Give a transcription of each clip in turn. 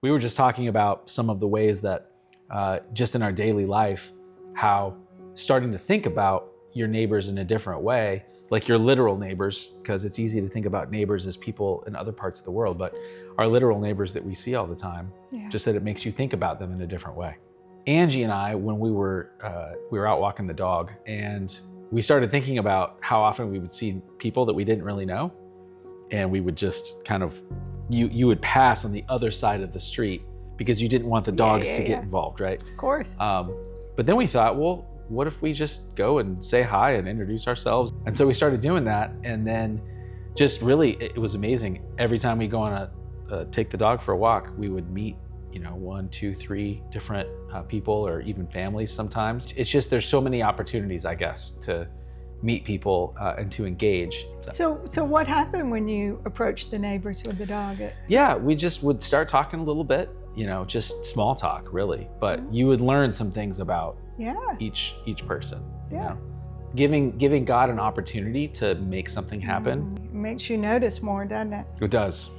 We were just talking about some of the ways that just in our daily life, how starting to think about your neighbors in a different way, like your literal neighbors, because it's easy to think about neighbors as people in other parts of the world, but our literal neighbors that we see all the time, just that it makes you think about them in a different way. Angie and I, when we were out walking the dog, and we started thinking about how often we would see people that we didn't really know, and we would just kind of, you would pass on the other side of the street because you didn't want the dogs to get involved, right? Of course. But then we thought, well, what if we just go and say hi and introduce ourselves? And so we started doing that, and then just really, it was amazing. Every time we go on take the dog for a walk, we would meet, 1, 2, 3 different people, or even families sometimes. It's just, there's so many opportunities, I guess, to meet people and to engage. So what happened when you approached the neighbors with the dog? Yeah, we just would start talking a little bit, just small talk, really. But you would learn some things about each person. Giving God an opportunity to make something happen. It makes you notice more, doesn't it? It does.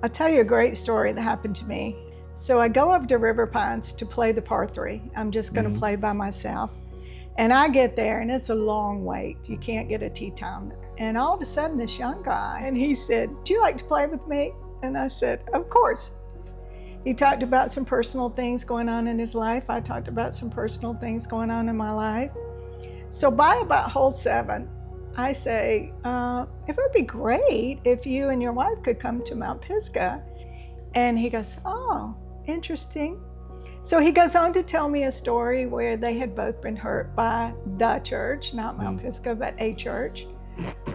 I'll tell you a great story that happened to me. So I go up to River Pines to play the par 3. I'm just going to play by myself. And I get there, and it's a long wait. You can't get a tee time. And all of a sudden, this young guy, and he said, "Do you like to play with me?" And I said, "Of course." He talked about some personal things going on in his life. I talked about some personal things going on in my life. So by about hole 7, I say, it would be great if you and your wife could come to Mount Pisgah. And he goes, "Oh, interesting." So he goes on to tell me a story where they had both been hurt by the church, not Mount Pisgah, but a church.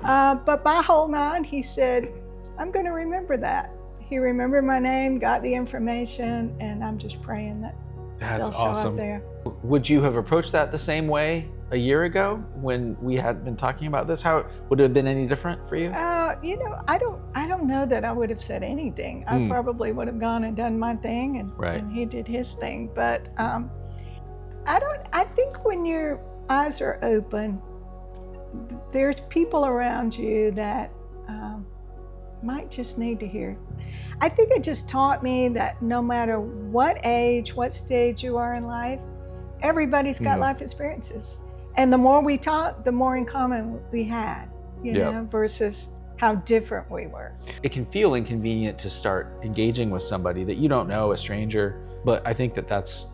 But by hole 9, he said, "I'm going to remember that." He remembered my name, got the information, and I'm just praying that they'll show up there. Would you have approached that the same way a year ago when we had been talking about this? How would it have been any different for you? I don't know that I would have said anything. I probably would have gone and done my thing, and he did his thing. But I think when your eyes are open, there's people around you that might just need to hear. I think it just taught me that no matter what age, what stage you are in life, everybody's got life experiences. And the more we talk, the more in common we had, versus how different we were. It can feel inconvenient to start engaging with somebody that you don't know, a stranger, but I think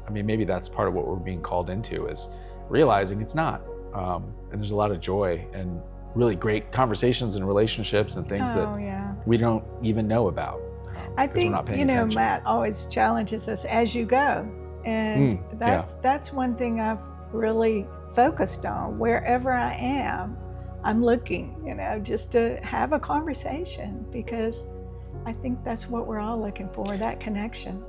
maybe that's part of what we're being called into, is realizing it's not. And there's a lot of joy and really great conversations and relationships and things that we don't even know about. I think, we're not paying attention. Matt always challenges us as you go. And that's one thing I've really focused on. Wherever I am, I'm looking, just to have a conversation, because I think that's what we're all looking for, that connection.